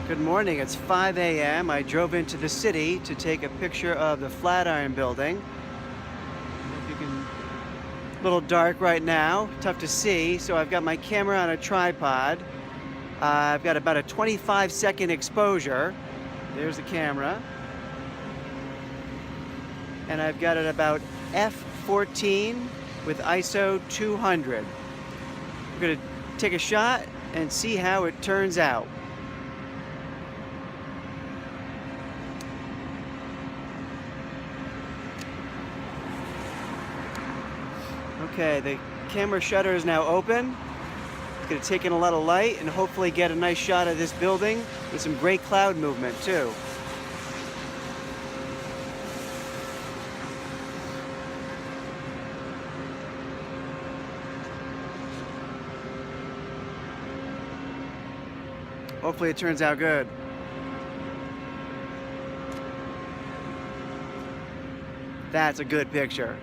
Good morning. It's 5 a.m. I drove into the city to take a picture of the Flatiron building. If you can, a little dark right now, tough to see. So I've got my camera on a tripod. I've got about a 25-second exposure. There's the camera. And I've got it about f14 with ISO 200. We're going to take a shot and see how it turns out. Okay, the camera shutter is now open. It's going to take in a lot of light and hopefully get a nice shot of this building with some great cloud movement too. Hopefully it turns out good. That's a good picture.